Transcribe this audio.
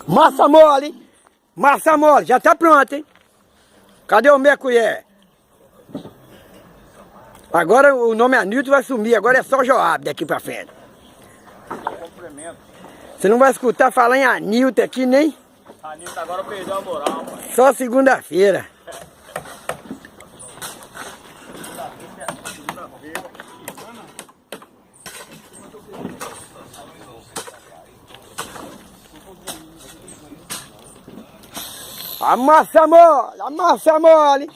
Massa mole, hein? Massa mole, já tá pronto, hein? Cadê o minha colher? Agora o nome Anilton vai sumir, agora é só Joab daqui pra frente. Você não vai escutar falar em Anilton aqui nem? Anilton agora perdeu a moral, mano. Só segunda-feira. A massa mole,